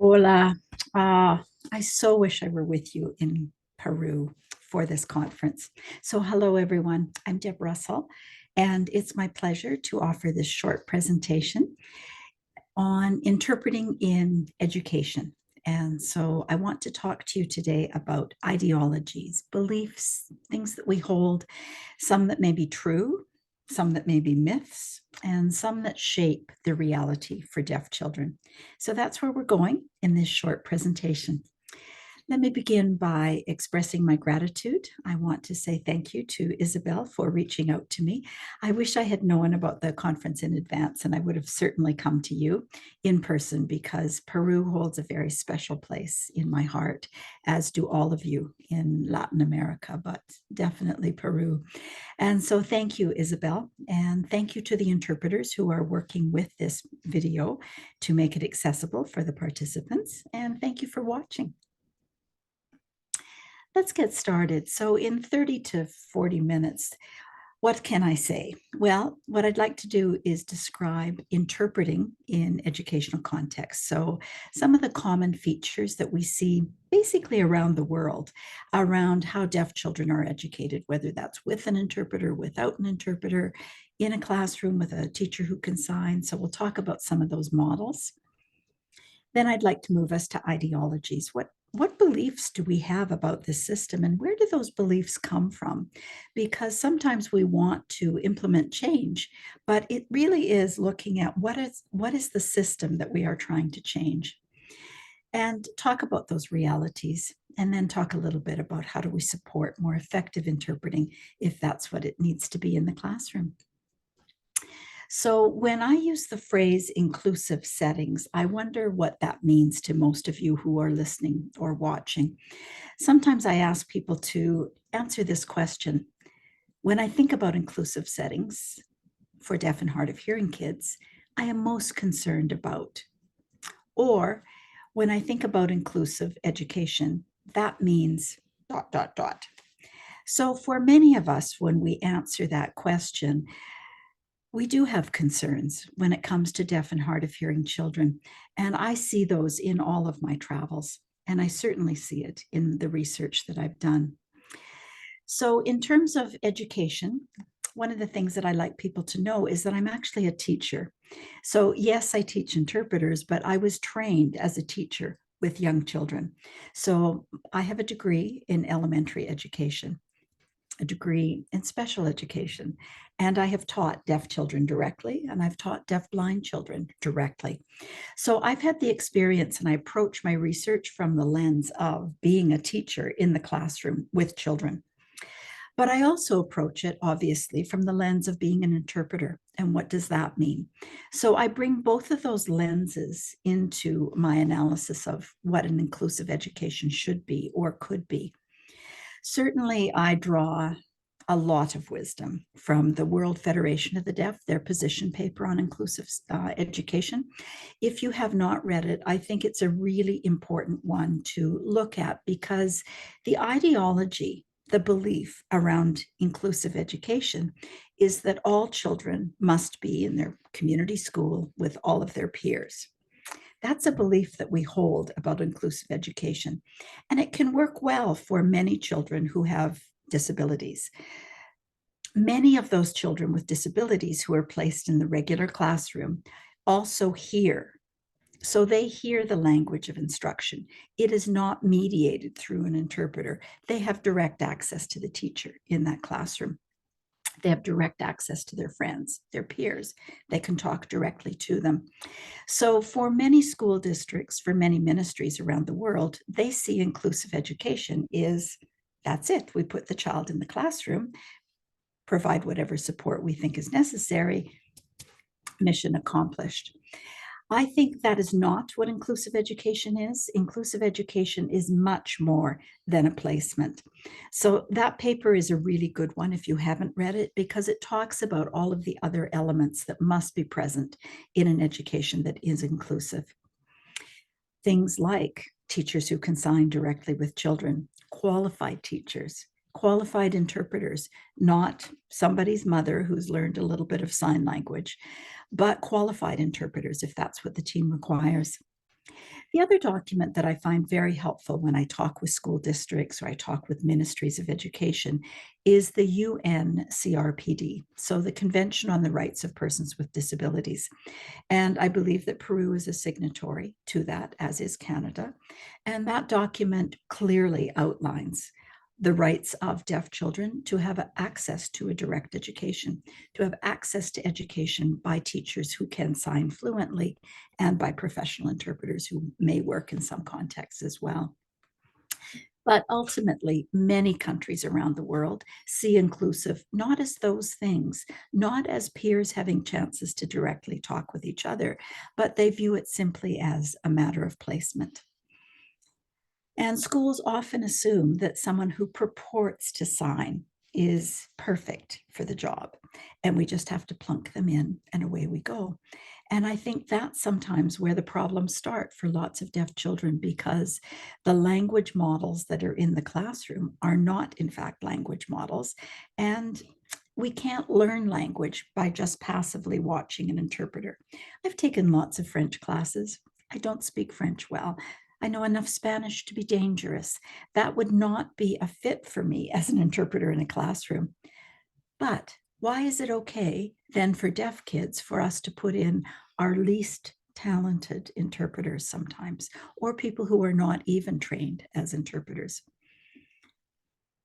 Hola. I so wish I were with you in Peru for this conference. So, hello, everyone. I'm Deb Russell, and it's my pleasure to offer this short presentation on interpreting in education. And so, I want to talk to you today about ideologies, beliefs, things that we hold, some that may be true, some that may be myths, and some that shape the reality for deaf children. So that's where we're going in this short presentation. Let me begin by expressing my gratitude. I want to say thank you to Isabel for reaching out to me. I wish I had known about the conference in advance, and I would have certainly come to you in person because Peru holds a very special place in my heart, as do all of you in Latin America, but definitely Peru. And so thank you, Isabel, and thank you to the interpreters who are working with this video to make it accessible for the participants, and thank you for watching. Let's get started. So in 30 to 40 minutes, what can I say? Well, what I'd like to do is describe interpreting in educational context. So some of the common features that we see basically around the world around how deaf children are educated, whether that's with an interpreter, without an interpreter, in a classroom with a teacher who can sign. So we'll talk about some of those models. Then I'd like to move us to ideologies. What beliefs do we have about this system, and where do those beliefs come from? Because sometimes we want to implement change, but it really is looking at what is the system that we are trying to change, and talk about those realities, and then talk a little bit about how do we support more effective interpreting if that's what it needs to be in the classroom. So when I use the phrase inclusive settings, I wonder what that means to most of you who are listening or watching. Sometimes I ask people to answer this question. When I think about inclusive settings for deaf and hard of hearing kids, I am most concerned about. Or when I think about inclusive education, that means ... So for many of us, when we answer that question, we do have concerns when it comes to deaf and hard of hearing children, and I see those in all of my travels, and I certainly see it in the research that I've done. So in terms of education, one of the things that I like people to know is that I'm actually a teacher. So yes, I teach interpreters, but I was trained as a teacher with young children. So I have a degree in elementary education, a degree in special education, and I have taught deaf children directly, and I've taught deaf-blind children directly. So I've had the experience, and I approach my research from the lens of being a teacher in the classroom with children. But I also approach it, obviously, from the lens of being an interpreter. And what does that mean? So I bring both of those lenses into my analysis of what an inclusive education should be or could be. Certainly, I draw a lot of wisdom from the World Federation of the Deaf, their position paper on inclusive education. If you have not read it, I think it's a really important one to look at, because the ideology, the belief around inclusive education is that all children must be in their community school with all of their peers. That's a belief that we hold about inclusive education, and it can work well for many children who have disabilities. Many of those children with disabilities who are placed in the regular classroom also hear. So they hear the language of instruction. It is not mediated through an interpreter. They have direct access to the teacher in that classroom. They have direct access to their friends, their peers. They can talk directly to them. So for many school districts, for many ministries around the world, they see inclusive education is, that's it. We put the child in the classroom, provide whatever support we think is necessary, mission accomplished. I think that is not what inclusive education is. Inclusive education is much more than a placement. So that paper is a really good one if you haven't read it, because it talks about all of the other elements that must be present in an education that is inclusive. Things like teachers who can sign directly with children, qualified teachers, qualified interpreters, not somebody's mother who's learned a little bit of sign language, but qualified interpreters if that's what the team requires. The other document that I find very helpful when I talk with school districts or I talk with ministries of education is the UN CRPD, so the Convention on the Rights of Persons with Disabilities. And I believe that Peru is a signatory to that, as is Canada. And that document clearly outlines the rights of deaf children to have access to a direct education, to have access to education by teachers who can sign fluently and by professional interpreters who may work in some contexts as well. But ultimately, many countries around the world see inclusive not as those things, not as peers having chances to directly talk with each other, but they view it simply as a matter of placement. And schools often assume that someone who purports to sign is perfect for the job, and we just have to plunk them in, and away we go. And I think that's sometimes where the problems start for lots of deaf children, because the language models that are in the classroom are not, in fact, language models. And we can't learn language by just passively watching an interpreter. I've taken lots of French classes. I don't speak French well. I know enough Spanish to be dangerous. That would not be a fit for me as an interpreter in a classroom. But why is it okay then for deaf kids for us to put in our least talented interpreters sometimes, or people who are not even trained as interpreters?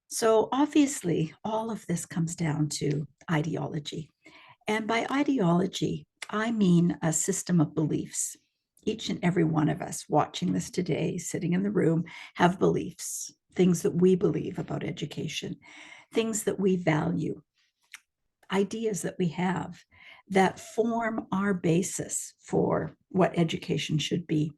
So obviously, all of this comes down to ideology. And by ideology, I mean a system of beliefs. Each and every one of us watching this today, sitting in the room, have beliefs, things that we believe about education, things that we value, ideas that we have that form our basis for what education should be.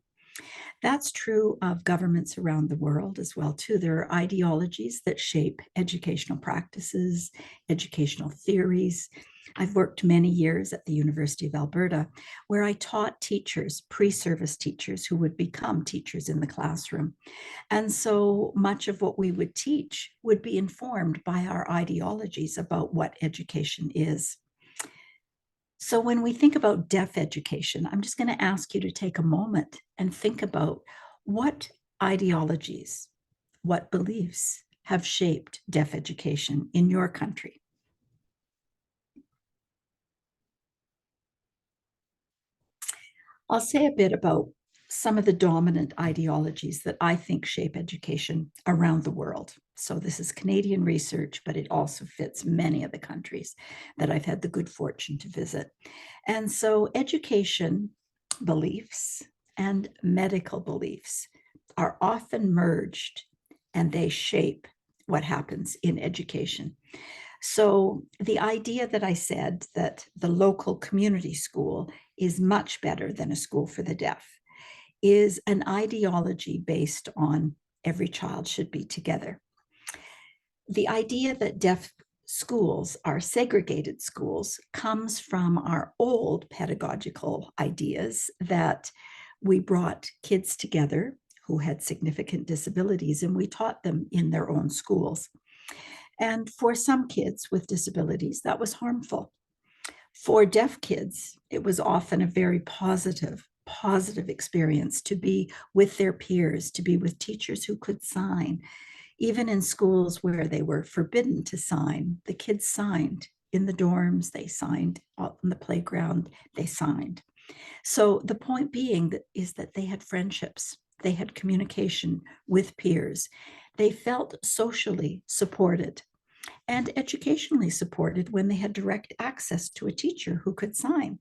That's true of governments around the world as well, too. There are ideologies that shape educational practices, educational theories. I've worked many years at the University of Alberta, where I taught teachers, pre-service teachers who would become teachers in the classroom. And so much of what we would teach would be informed by our ideologies about what education is. So when we think about deaf education, I'm just going to ask you to take a moment and think about what ideologies, what beliefs have shaped deaf education in your country. I'll say a bit about some of the dominant ideologies that I think shape education around the world. So this is Canadian research, but it also fits many of the countries that I've had the good fortune to visit. And so education beliefs and medical beliefs are often merged, and they shape what happens in education. So the idea that I said that the local community school is much better than a school for the deaf is an ideology based on every child should be together. The idea that deaf schools are segregated schools comes from our old pedagogical ideas that we brought kids together who had significant disabilities and we taught them in their own schools. And for some kids with disabilities, that was harmful. For deaf kids, it was often a very positive experience to be with their peers, to be with teachers who could sign. Even in schools where they were forbidden to sign, the kids signed. In the dorms, they signed. On the playground, they signed. So the point being is that they had friendships, they had communication with peers. They felt socially supported and educationally supported when they had direct access to a teacher who could sign.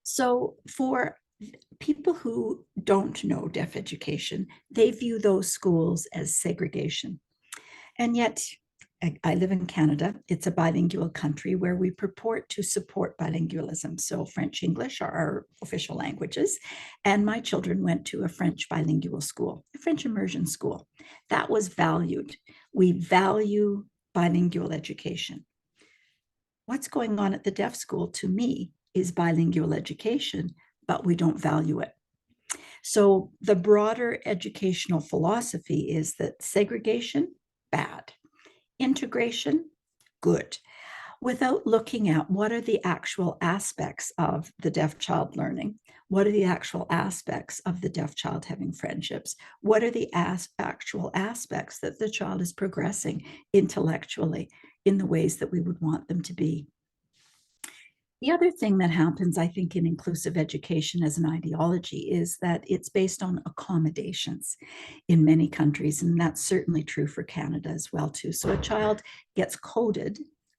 So for people who don't know deaf education, they view those schools as segregation. And yet, I live in Canada. It's a bilingual country where we purport to support bilingualism. So French, English are our official languages. And my children went to a French bilingual school, a French immersion school. That was valued. We value bilingual education. What's going on at the deaf school, to me, is bilingual education, but we don't value it. So the broader educational philosophy is that segregation, bad. Integration, good. without looking at what are the actual aspects of the deaf child learning. What are the actual aspects of the deaf child having friendships? What are the actual aspects that the child is progressing intellectually in the ways that we would want them to be? The other thing that happens, I think, in inclusive education as an ideology is that it's based on accommodations in many countries, and that's certainly true for Canada as well, too. So a child gets coded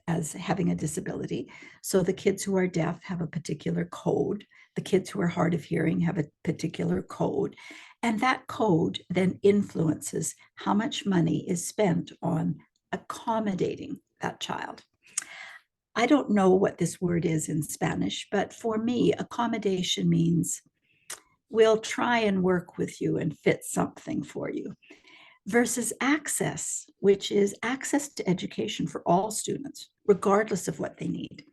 as having a disability. So the kids who are deaf have a particular code. The kids who are hard of hearing have a particular code. And that code then influences how much money is spent on accommodating that child. I don't know what this word is in Spanish, but for me, accommodation means we'll try and work with you and fit something for you, versus access, which is access to education for all students, regardless of what they need.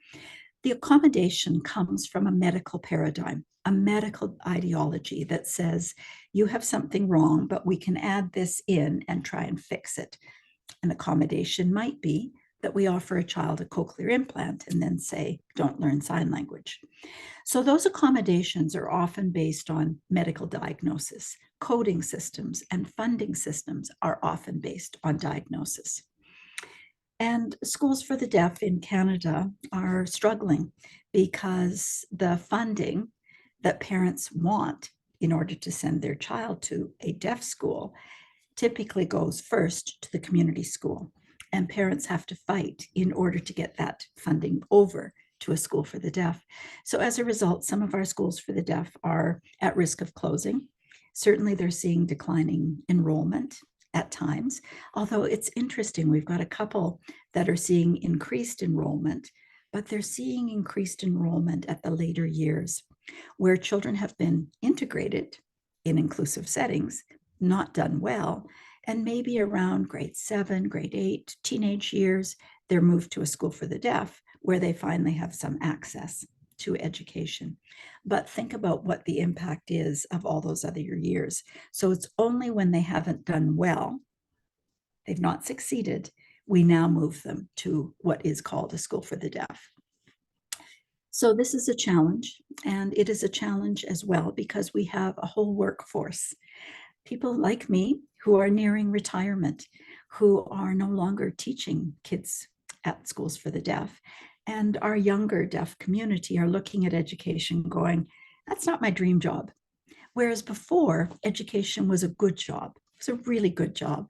The accommodation comes from a medical paradigm, a medical ideology that says you have something wrong, but we can add this in and try and fix it. An accommodation might be that we offer a child a cochlear implant and then say, don't learn sign language. So those accommodations are often based on medical diagnosis. Coding systems and funding systems are often based on diagnosis. And schools for the deaf in Canada are struggling because the funding that parents want in order to send their child to a deaf school typically goes first to the community school, and parents have to fight in order to get that funding over to a school for the deaf. So as a result, some of our schools for the deaf are at risk of closing. Certainly they're seeing declining enrollment at times, although it's interesting, we've got a couple that are seeing increased enrollment, but they're seeing increased enrollment at the later years where children have been integrated in inclusive settings, not done well, and maybe around grade 7, grade 8, teenage years, they're moved to a school for the deaf where they finally have some access to education. But think about what the impact is of all those other years. So it's only when they haven't done well, they've not succeeded, we now move them to what is called a school for the deaf. So this is a challenge, and it is a challenge as well because we have a whole workforce, people like me who are nearing retirement, who are no longer teaching kids at schools for the deaf, and our younger deaf community are looking at education going, that's not my dream job. Whereas before, education was a good job. It's a really good job.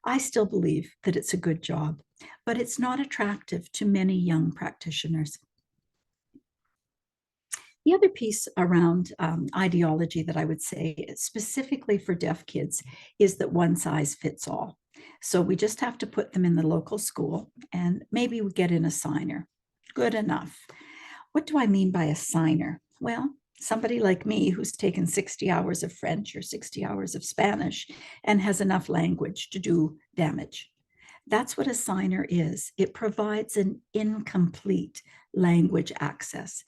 I still believe that it's a good job, but it's not attractive to many young practitioners. The other piece around ideology that I would say specifically for deaf kids is that one size fits all. So we just have to put them in the local school and maybe we get in a signer. Good enough. What do I mean by a signer? Well, somebody like me who's taken 60 hours of French or 60 hours of Spanish and has enough language to do damage. That's what a signer is. It provides an incomplete language access.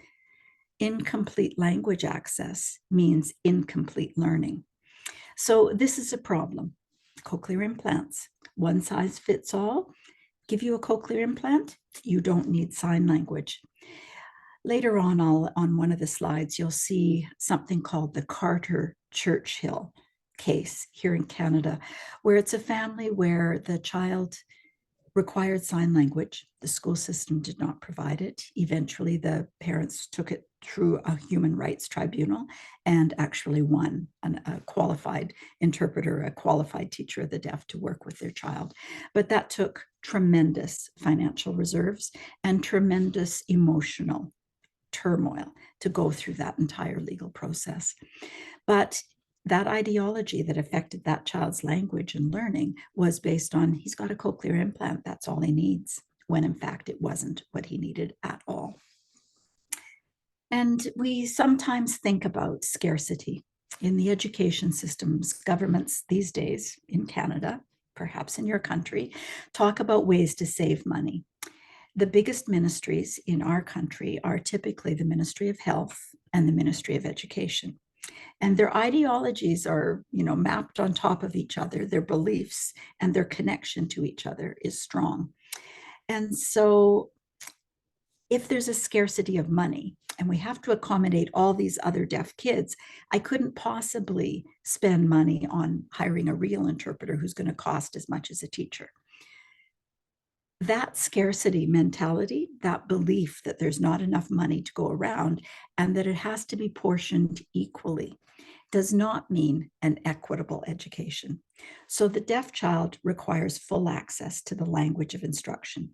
Incomplete language access means incomplete learning. So this is a problem. Cochlear implants, one size fits all. Give you a cochlear implant, you don't need sign language. Later on one of the slides, you'll see something called the Carter-Churchill case here in Canada, where it's a family where the child required sign language. The school system did not provide it. Eventually, the parents took it through a human rights tribunal and actually won a qualified interpreter, a qualified teacher of the deaf to work with their child. But that took tremendous financial reserves and tremendous emotional turmoil to go through that entire legal process. But that ideology that affected that child's language and learning was based on he's got a cochlear implant, that's all he needs, when in fact it wasn't what he needed at all. And we sometimes think about scarcity in the education systems. Governments these days in Canada, perhaps in your country, talk about ways to save money. The biggest ministries in our country are typically the Ministry of Health and the Ministry of Education. And their ideologies are, mapped on top of each other. Their beliefs and their connection to each other is strong. And so if there's a scarcity of money and we have to accommodate all these other deaf kids, I couldn't possibly spend money on hiring a real interpreter who's going to cost as much as a teacher. That scarcity mentality, that belief that there's not enough money to go around and that it has to be portioned equally, does not mean an equitable education. So the deaf child requires full access to the language of instruction.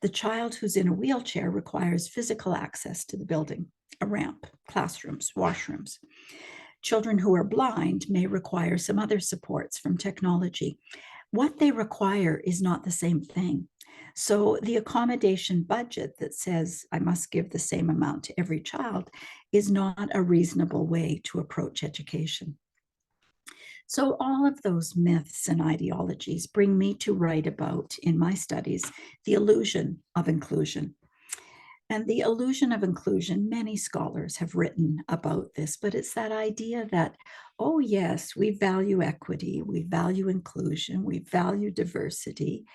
The child who's in a wheelchair requires physical access to the building, a ramp, classrooms, washrooms. Children who are blind may require some other supports from technology. What they require is not the same thing. So the accommodation budget that says I must give the same amount to every child is not a reasonable way to approach education. So all of those myths and ideologies bring me to write about, in my studies, the illusion of inclusion. And the illusion of inclusion, many scholars have written about this, but it's that idea that, oh yes, we value equity, we value inclusion, we value diversity,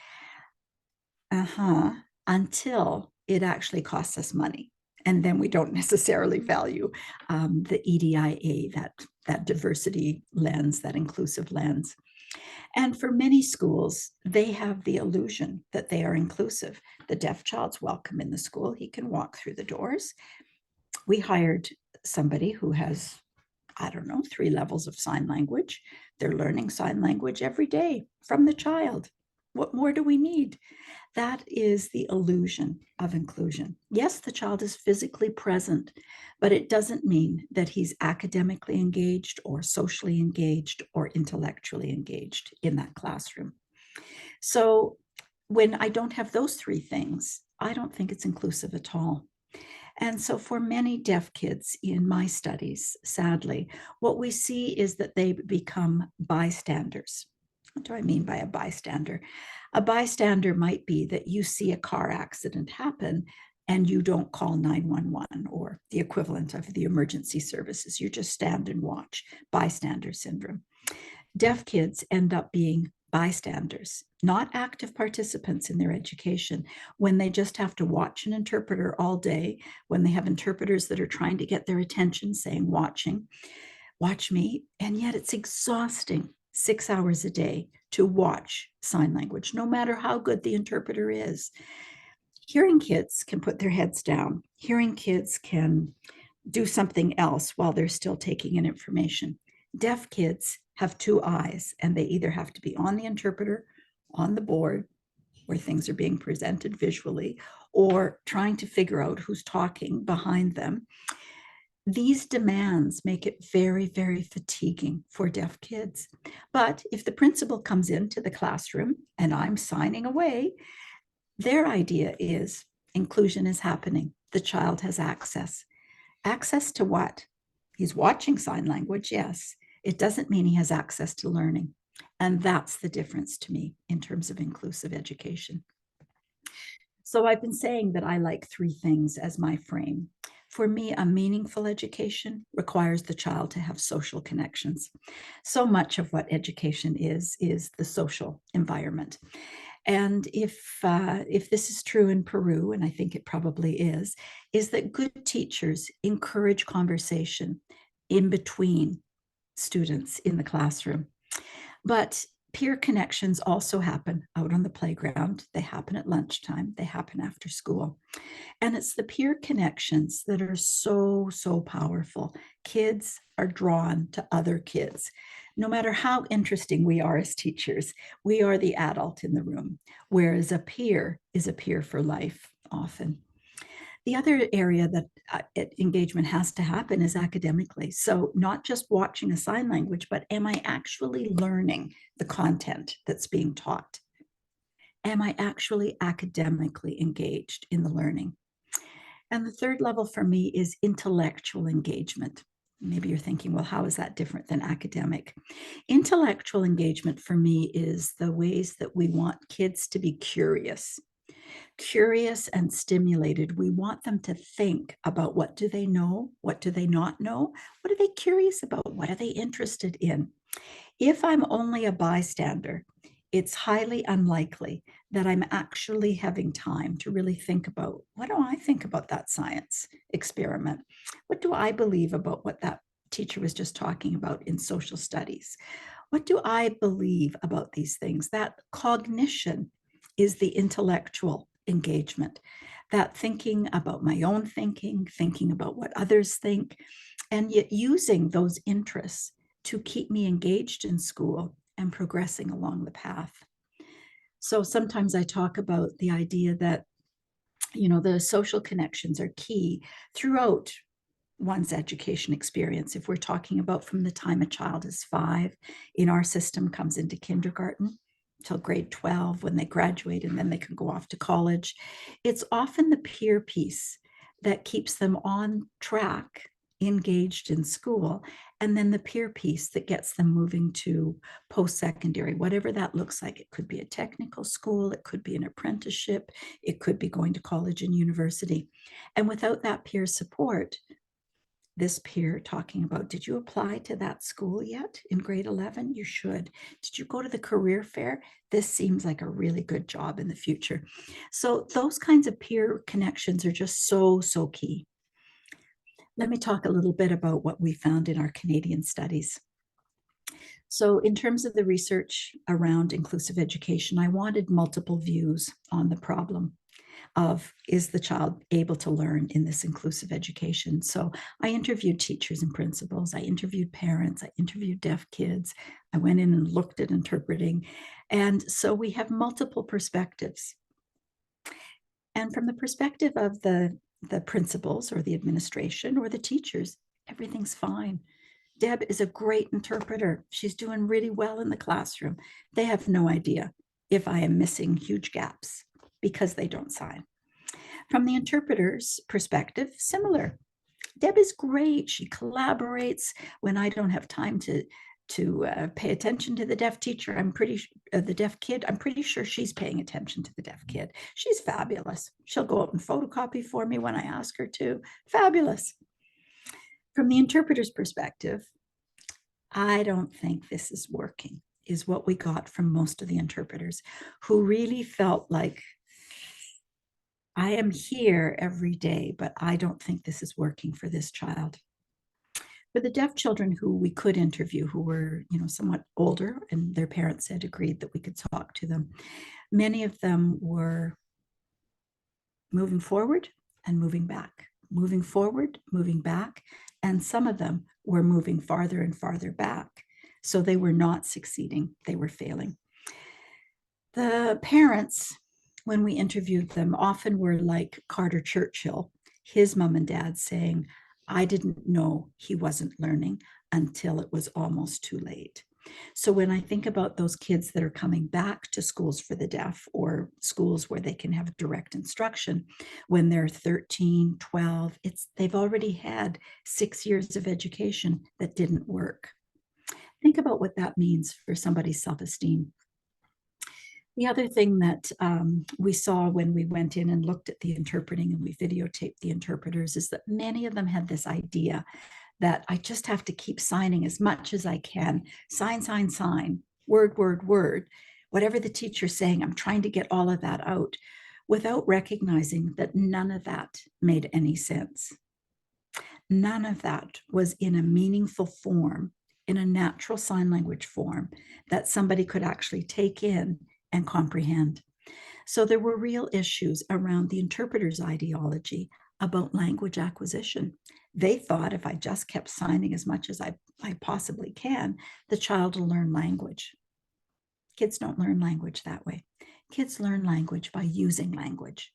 until it actually costs us money. And then we don't necessarily value the EDIA, that diversity lens, that inclusive lens. And for many schools, they have the illusion that they are inclusive. The deaf child's welcome in the school. He can walk through the doors. We hired somebody who has, I don't know, 3 levels of sign language. They're learning sign language every day from the child. What more do we need? That is the illusion of inclusion. Yes, the child is physically present, but it doesn't mean that he's academically engaged or socially engaged or intellectually engaged in that classroom. So when I don't have those 3 things, I don't think it's inclusive at all. And so for many deaf kids in my studies, sadly, what we see is that they become bystanders. What do I mean by a bystander? A bystander might be that you see a car accident happen and you don't call 911 or the equivalent of the emergency services. You just stand and watch. Bystander syndrome. Deaf kids end up being bystanders, not active participants in their education, when they just have to watch an interpreter all day, when they have interpreters that are trying to get their attention, saying, watch me, and yet it's exhausting 6 hours a day to watch sign language, no matter how good the interpreter is. Hearing kids can put their heads down. Hearing kids can do something else while they're still taking in information. Deaf kids have 2 eyes, and they either have to be on the interpreter, on the board, where things are being presented visually, or trying to figure out who's talking behind them. These demands make it very, very fatiguing for deaf kids. But if the principal comes into the classroom and I'm signing away, their idea is inclusion is happening. The child has access. Access to what? He's watching sign language, yes. It doesn't mean he has access to learning. And that's the difference to me in terms of inclusive education. So I've been saying that I like 3 things as my frame. For me, a meaningful education requires the child to have social connections. So much of what education is the social environment. And if this is true in Peru, and I think it probably is that good teachers encourage conversation in between students in the classroom. But peer connections also happen out on the playground. They happen at lunchtime. They happen after school. And it's the peer connections that are so, so powerful. Kids are drawn to other kids. No matter how interesting we are as teachers, we are the adult in the room, whereas a peer is a peer for life often. The other area that engagement has to happen is academically. So not just watching a sign language, but am I actually learning the content that's being taught? Am I actually academically engaged in the learning? And the third level for me is intellectual engagement. Maybe you're thinking, well, how is that different than academic? Intellectual engagement for me is the ways that we want kids to be curious and stimulated. We want them to think about what do they know? What do they not know? What are they curious about? What are they interested in? If I'm only a bystander, it's highly unlikely that I'm actually having time to really think about, what do I think about that science experiment? What do I believe about what that teacher was just talking about in social studies? What do I believe about these things? That cognition is the intellectual engagement, that thinking about my own thinking, thinking about what others think, and yet using those interests to keep me engaged in school and progressing along the path. So sometimes I talk about the idea that, the social connections are key throughout one's education experience. If we're talking about from the time a child is 5, in our system comes into kindergarten till grade 12 when they graduate, and then they can go off to college. It's often the peer piece that keeps them on track, engaged in school, and then the peer piece that gets them moving to post-secondary, whatever that looks like. It could be a technical school, it could be an apprenticeship, it could be going to college and university. And without that peer support, this peer talking about, did you apply to that school yet in grade 11? You should. Did you go to the career fair? This seems like a really good job in the future. So those kinds of peer connections are just so, so key. Let me talk a little bit about what we found in our Canadian studies. So in terms of the research around inclusive education, I wanted multiple views on the problem of, is the child able to learn in this inclusive education? So I interviewed teachers and principals, I interviewed parents, I interviewed deaf kids, I went in and looked at interpreting. And so we have multiple perspectives. And from the perspective of the principals or the administration or the teachers, everything's fine. Deb is a great interpreter. She's doing really well in the classroom. They have no idea if I am missing huge gaps because they don't sign. From the interpreter's perspective, similar. Deb is great. She collaborates when I don't have time to pay attention to the deaf teacher. The deaf kid, I'm pretty sure she's paying attention to the deaf kid. She's fabulous. She'll go out and photocopy for me when I ask her to. Fabulous. From the interpreter's perspective, I don't think this is working, is what we got from most of the interpreters, who really felt like, I am here every day, but I don't think this is working for this child. For the deaf children who we could interview, who were, somewhat older, and their parents had agreed that we could talk to them, many of them were moving forward and moving back, moving forward, moving back, and some of them were moving farther and farther back. So they were not succeeding, they were failing. The parents, when we interviewed them, often were like Carter Churchill, his mom and dad saying, I didn't know he wasn't learning until it was almost too late. So when I think about those kids that are coming back to schools for the deaf, or schools where they can have direct instruction, when they're 13, 12, they've already had 6 years of education that didn't work. Think about what that means for somebody's self-esteem. The other thing that we saw when we went in and looked at the interpreting and we videotaped the interpreters is that many of them had this idea that I just have to keep signing as much as I can. Sign, sign, sign, word, word, word. Whatever the teacher's saying, I'm trying to get all of that out without recognizing that none of that made any sense. None of that was in a meaningful form, in a natural sign language form that somebody could actually take in and comprehend. So there were real issues around the interpreter's ideology about language acquisition. They thought if I just kept signing as much as I possibly can, the child will learn language. Kids don't learn language that way. Kids learn language by using language,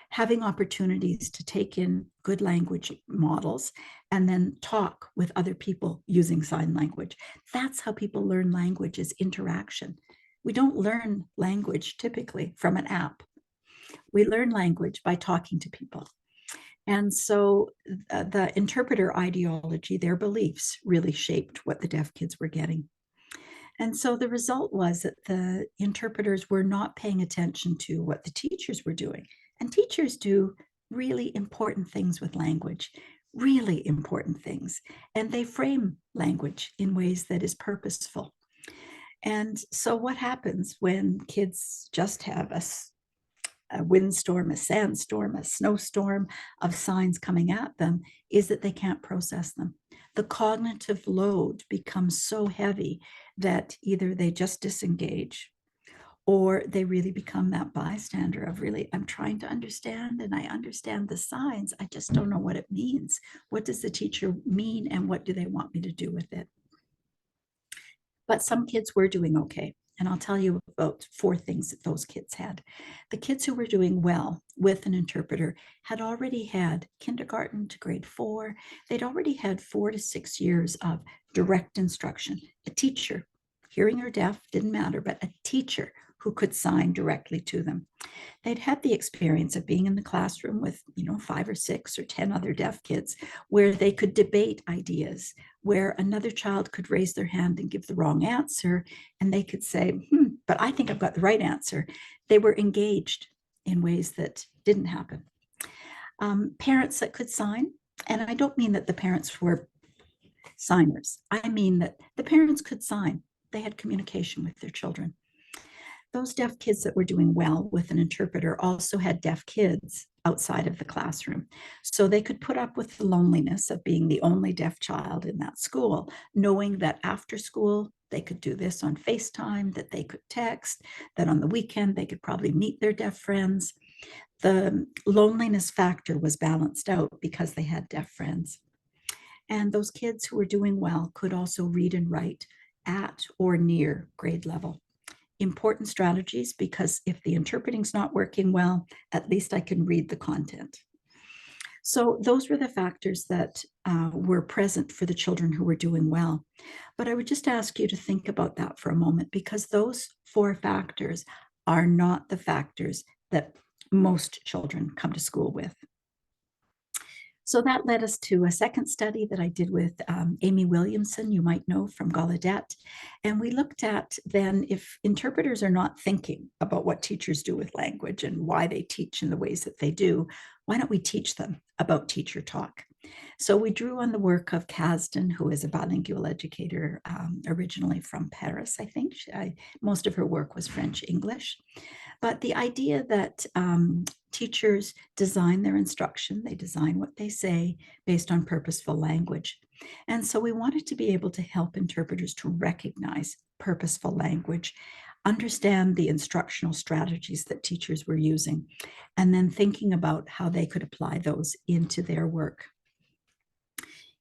having opportunities to take in good language models and then talk with other people using sign language. That's how people learn language, is interaction. We don't learn language typically from an app. We learn language by talking to people. And so the interpreter ideology, their beliefs, really shaped what the deaf kids were getting. And so the result was that the interpreters were not paying attention to what the teachers were doing. And teachers do really important things with language, really important things. And they frame language in ways that is purposeful. And so what happens when kids just have a windstorm, a sandstorm, a snowstorm of signs coming at them is that they can't process them. The cognitive load becomes so heavy that either they just disengage or they really become that bystander of really, I'm trying to understand and I understand the signs. I just don't know what it means. What does the teacher mean and what do they want me to do with it? But some kids were doing okay. And I'll tell you about 4 things that those kids had. The kids who were doing well with an interpreter had already had kindergarten to grade 4. They'd already had 4 to 6 years of direct instruction. A teacher, hearing or deaf, didn't matter, but a teacher who could sign directly to them. They'd had the experience of being in the classroom with, 5 or 6 or 10 other deaf kids where they could debate ideas, where another child could raise their hand and give the wrong answer, and they could say, but I think I've got the right answer. They were engaged in ways that didn't happen. Parents that could sign, and I don't mean that the parents were signers. I mean that the parents could sign. They had communication with their children. Those deaf kids that were doing well with an interpreter also had deaf kids outside of the classroom. So they could put up with the loneliness of being the only deaf child in that school, knowing that after school, they could do this on FaceTime, that they could text, that on the weekend, they could probably meet their deaf friends. The loneliness factor was balanced out because they had deaf friends. And those kids who were doing well could also read and write at or near grade level. Important strategies, because if the interpreting's not working well, at least I can read the content. So those were the factors that were present for the children who were doing well. But I would just ask you to think about that for a moment, because those 4 factors are not the factors that most children come to school with. So that led us to a second study that I did with Amy Williamson, you might know from Gallaudet. And we looked at then if interpreters are not thinking about what teachers do with language and why they teach in the ways that they do, why don't we teach them about teacher talk? So we drew on the work of Kasdan, who is a bilingual educator originally from Paris, I think. Most of her work was French-English. But the idea that teachers design their instruction, they design what they say based on purposeful language. And so we wanted to be able to help interpreters to recognize purposeful language, understand the instructional strategies that teachers were using, and then thinking about how they could apply those into their work.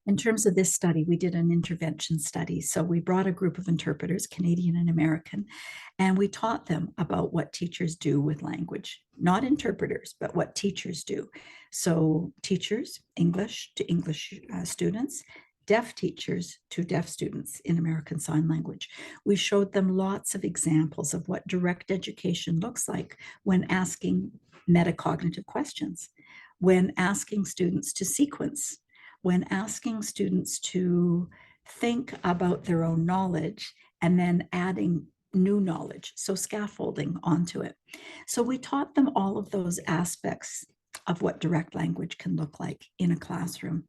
In terms of this study, we did an intervention study. So we brought a group of interpreters, Canadian and American, and we taught them about what teachers do with language, not interpreters, but what teachers do. So teachers, English to English students, deaf teachers to deaf students in American Sign Language. We showed them lots of examples of what direct education looks like when asking metacognitive questions, when asking students to sequence, when asking students to think about their own knowledge and then adding new knowledge, so scaffolding onto it. So we taught them all of those aspects of what direct language can look like in a classroom.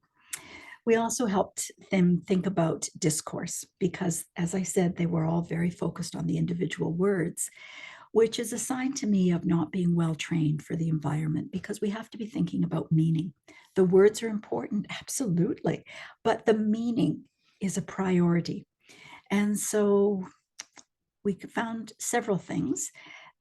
We also helped them think about discourse because, as I said, they were all very focused on the individual words, which is a sign to me of not being well trained for the environment, because we have to be thinking about meaning. The words are important, absolutely, but the meaning is a priority. And so we found several things.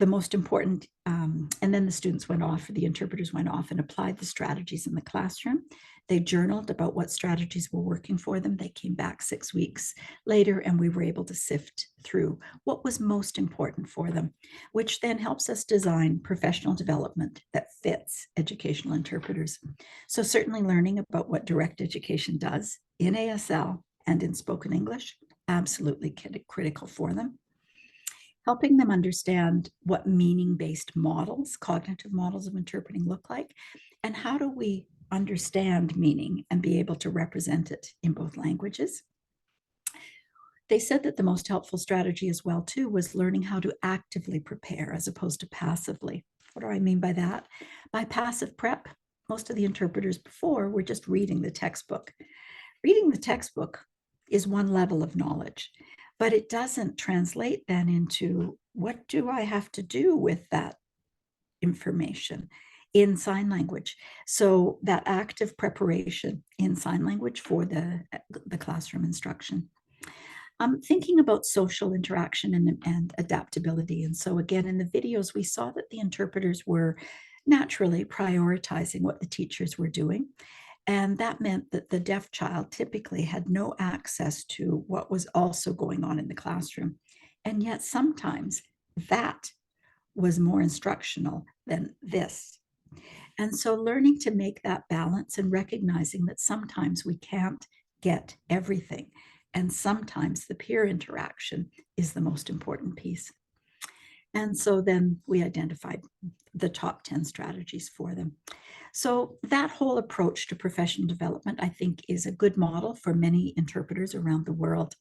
The most important, and then the students went off, or the interpreters went off and applied the strategies in the classroom. They journaled about what strategies were working for them. They came back 6 weeks later and we were able to sift through what was most important for them, which then helps us design professional development that fits educational interpreters. So certainly learning about what direct education does in ASL and in spoken English, absolutely critical for them. Helping them understand what meaning-based models, cognitive models of interpreting look like, and how do we understand meaning and be able to represent it in both languages. They said that the most helpful strategy as well, too, was learning how to actively prepare as opposed to passively. What do I mean by that? By passive prep, most of the interpreters before were just reading the textbook. Reading the textbook is one level of knowledge, but it doesn't translate then into what do I have to do with that information in sign language. So that active preparation in sign language for the classroom instruction. Thinking about social interaction and adaptability. And so again, in the videos, we saw that the interpreters were naturally prioritizing what the teachers were doing. And that meant that the deaf child typically had no access to what was also going on in the classroom. And yet sometimes that was more instructional than this. And so learning to make that balance and recognizing that sometimes we can't get everything. And sometimes the peer interaction is the most important piece. And so then we identified the top 10 strategies for them. So that whole approach to professional development, I think, is a good model for many interpreters around the world,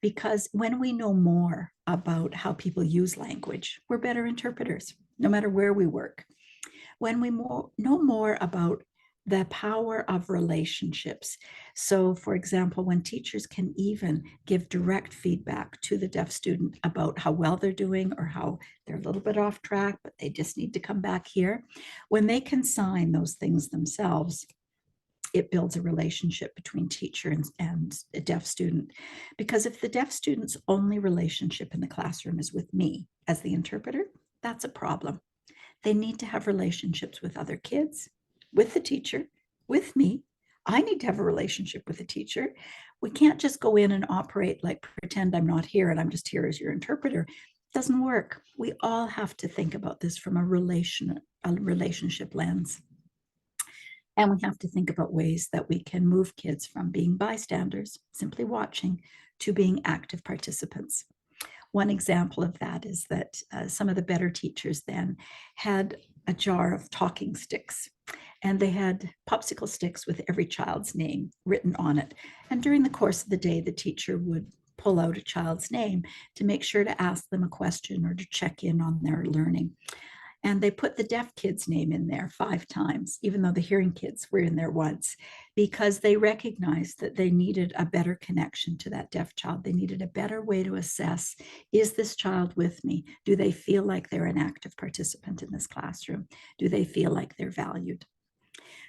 because when we know more about how people use language, we're better interpreters, no matter where we work. When we know more about the power of relationships. So, for example, when teachers can even give direct feedback to the deaf student about how well they're doing or how they're a little bit off track, but they just need to come back here. When they can sign those things themselves, it builds a relationship between teacher and a deaf student. Because if the deaf student's only relationship in the classroom is with me as the interpreter, that's a problem. They need to have relationships with other kids, with the teacher, with me. I need to have a relationship with the teacher. We can't just go in and operate like pretend I'm not here and I'm just here as your interpreter. It doesn't work. We all have to think about this from a relationship lens. And we have to think about ways that we can move kids from being bystanders, simply watching, to being active participants. One example of that is that some of the better teachers then had a jar of talking sticks, and they had popsicle sticks with every child's name written on it. And during the course of the day, the teacher would pull out a child's name to make sure to ask them a question or to check in on their learning. And they put the deaf kid's name in there 5 times, even though the hearing kids were in there once, because they recognized that they needed a better connection to that deaf child. They needed a better way to assess, is this child with me? Do they feel like they're an active participant in this classroom? Do they feel like they're valued?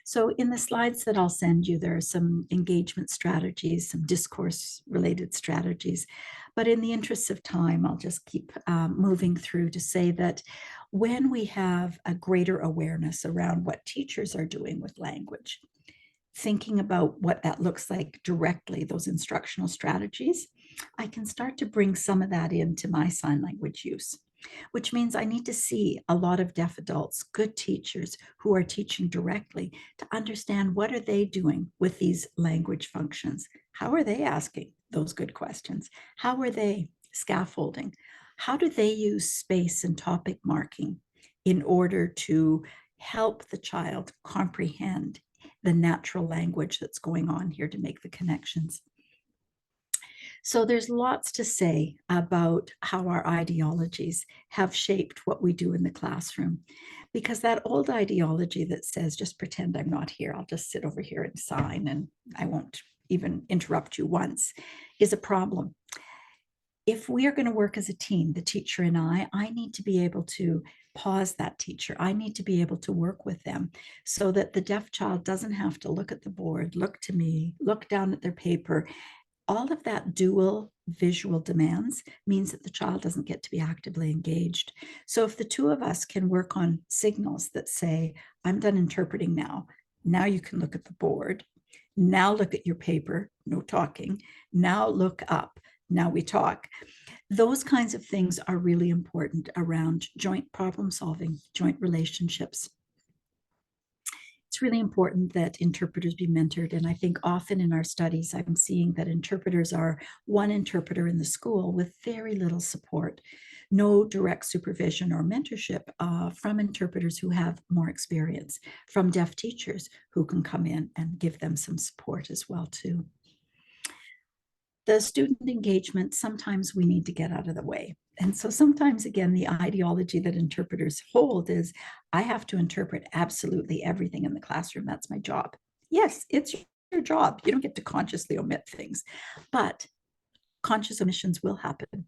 So in the slides that I'll send you, there are some engagement strategies, some discourse related strategies. But in the interest of time, I'll just keep moving through to say that when we have a greater awareness around what teachers are doing with language, thinking about what that looks like directly, those instructional strategies, I can start to bring some of that into my sign language use, which means I need to see a lot of deaf adults, good teachers who are teaching directly, to understand what are they doing with these language functions. How are they asking those good questions? How are they scaffolding? How do they use space and topic marking in order to help the child comprehend the natural language that's going on here to make the connections? So there's lots to say about how our ideologies have shaped what we do in the classroom, because that old ideology that says, just pretend I'm not here, I'll just sit over here and sign and I won't even interrupt you once, is a problem. If we are going to work as a team, the teacher and I need to be able to pause that teacher. I need to be able to work with them so that the deaf child doesn't have to look at the board, look to me, look down at their paper. All of that dual visual demands means that the child doesn't get to be actively engaged. So if the two of us can work on signals that say, I'm done interpreting now, now you can look at the board, now look at your paper, no talking, now look up, now we talk. Those kinds of things are really important around joint problem solving, joint relationships. It's really important that interpreters be mentored. And I think often in our studies, I'm seeing that interpreters are one interpreter in the school with very little support, no direct supervision or mentorship from interpreters who have more experience, from deaf teachers who can come in and give them some support as well too. The student engagement, sometimes we need to get out of the way. And so sometimes, again, the ideology that interpreters hold is, I have to interpret absolutely everything in the classroom. That's my job. Yes, it's your job. You don't get to consciously omit things. But conscious omissions will happen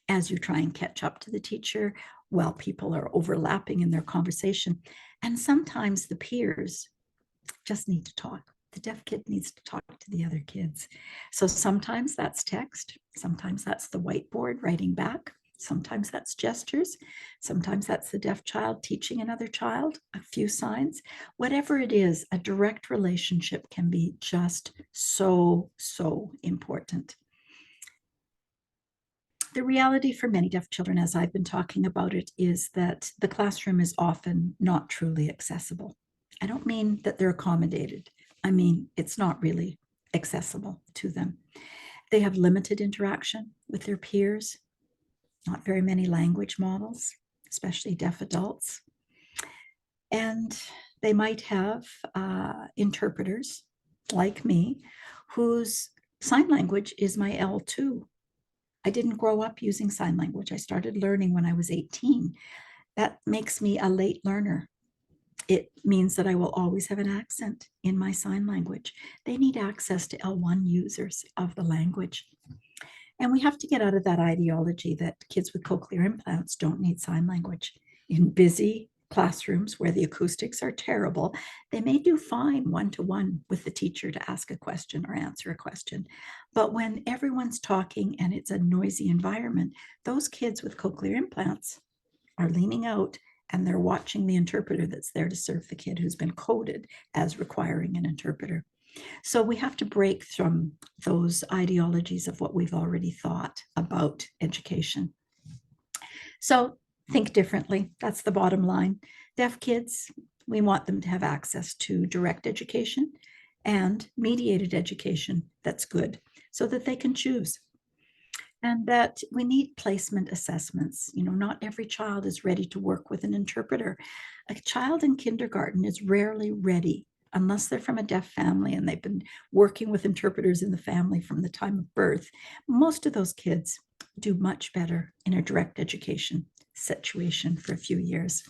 as you try and catch up to the teacher while people are overlapping in their conversation. And sometimes the peers just need to talk. The deaf kid needs to talk to the other kids. So sometimes that's text, sometimes that's the whiteboard writing back, sometimes that's gestures, sometimes that's the deaf child teaching another child a few signs. Whatever it is, a direct relationship can be just so, so important. The reality for many deaf children, as I've been talking about it, is that the classroom is often not truly accessible. I don't mean that they're accommodated. I mean, it's not really accessible to them. They have limited interaction with their peers, not very many language models, especially deaf adults. And they might have interpreters like me whose sign language is my L2. I didn't grow up using sign language. I started learning when I was 18. That makes me a late learner. It means that I will always have an accent in my sign language. They need access to L1 users of the language. And we have to get out of that ideology that kids with cochlear implants don't need sign language. In busy classrooms where the acoustics are terrible, they may do fine one-to-one with the teacher to ask a question or answer a question. But when everyone's talking and it's a noisy environment, those kids with cochlear implants are leaning out and they're watching the interpreter that's there to serve the kid who's been coded as requiring an interpreter. So we have to break from those ideologies of what we've already thought about education. So think differently. That's the bottom line. Deaf kids, we want them to have access to direct education and mediated education that's good so that they can choose. And that we need placement assessments. You know, not every child is ready to work with an interpreter. A child in kindergarten is rarely ready unless they're from a deaf family and they've been working with interpreters in the family from the time of birth. Most of those kids do much better in a direct education situation for a few years.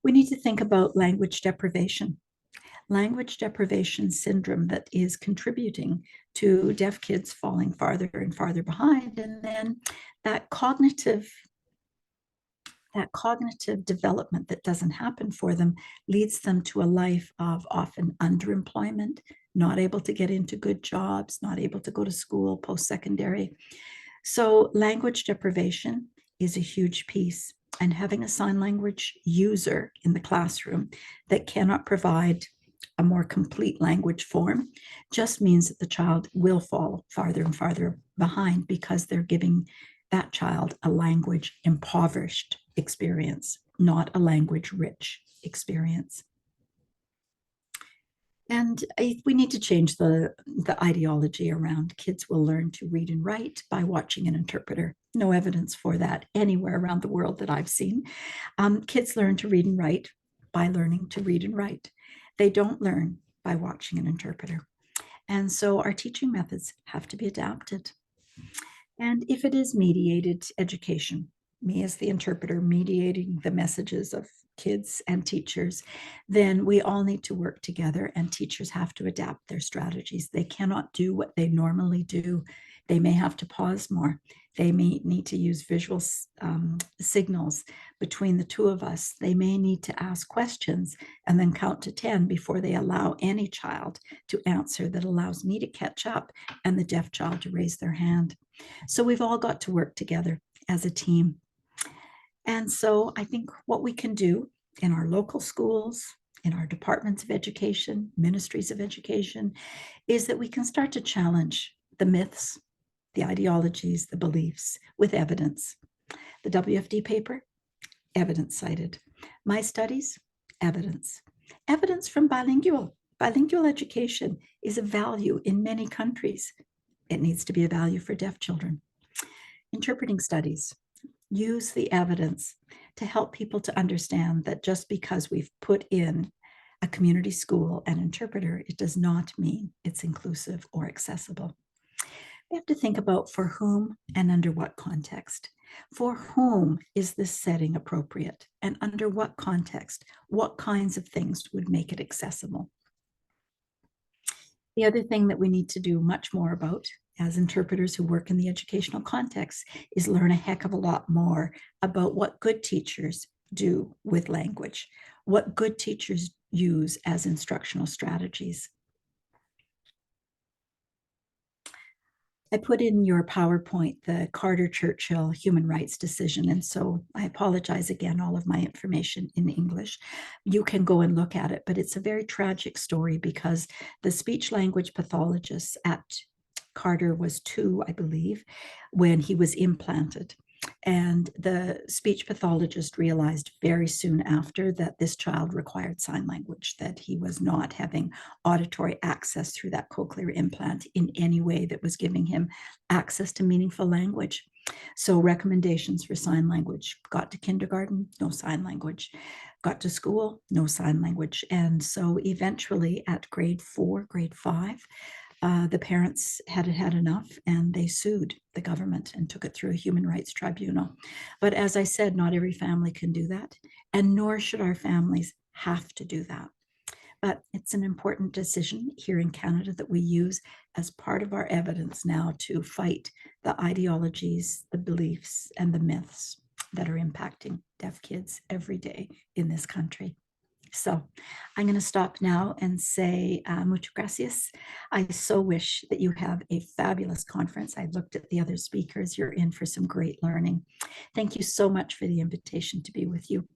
We need to think about language deprivation syndrome that is contributing to deaf kids falling farther and farther behind. And then that cognitive development that doesn't happen for them leads them to a life of often underemployment, not able to get into good jobs, not able to go to school post-secondary. So language deprivation is a huge piece. And having a sign language user in the classroom that cannot provide a more complete language form just means that the child will fall farther and farther behind because they're giving that child a language impoverished experience, not a language rich experience. And we need to change the ideology around kids will learn to read and write by watching an interpreter. No evidence for that anywhere around the world that I've seen. Kids learn to read and write by learning to read and write. They don't learn by watching an interpreter. And so our teaching methods have to be adapted. And if it is mediated education, me as the interpreter mediating the messages of kids and teachers, then we all need to work together and teachers have to adapt their strategies. They cannot do what they normally do. They may have to pause more. They may need to use visual signals between the two of us. They may need to ask questions and then count to 10 before they allow any child to answer that allows me to catch up and the deaf child to raise their hand. So we've all got to work together as a team. And so I think what we can do in our local schools, in our departments of education, ministries of education, is that we can start to challenge the myths, the ideologies, the beliefs with evidence. The WFD paper, evidence cited. My studies, evidence. Evidence from bilingual. Bilingual education is a value in many countries. It needs to be a value for deaf children. Interpreting studies. Use the evidence to help people to understand that just because we've put in a community school and interpreter, it does not mean it's inclusive or accessible. We have to think about for whom and under what context. For whom is this setting appropriate? And under what context? What kinds of things would make it accessible? The other thing that we need to do much more about as interpreters who work in the educational context is learn a heck of a lot more about what good teachers do with language, what good teachers use as instructional strategies. I put in your PowerPoint the Carter-Churchill human rights decision, and so I apologize again, all of my information in English. You can go and look at it, but it's a very tragic story because the speech language pathologist at Carter was 2, I believe, when he was implanted. And the speech pathologist realized very soon after that this child required sign language, that he was not having auditory access through that cochlear implant in any way that was giving him access to meaningful language. So recommendations for sign language. Got to kindergarten, no sign language. Got to school, no sign language. And so eventually at grade 4, grade 5, the parents had had enough and they sued the government and took it through a human rights tribunal. But as I said, not every family can do that, and nor should our families have to do that. But it's an important decision here in Canada that we use as part of our evidence now to fight the ideologies, the beliefs, and the myths that are impacting deaf kids every day in this country. So I'm going to stop now and say muchas gracias. I so wish that you have a fabulous conference. I looked at the other speakers. You're in for some great learning. Thank you so much for the invitation to be with you.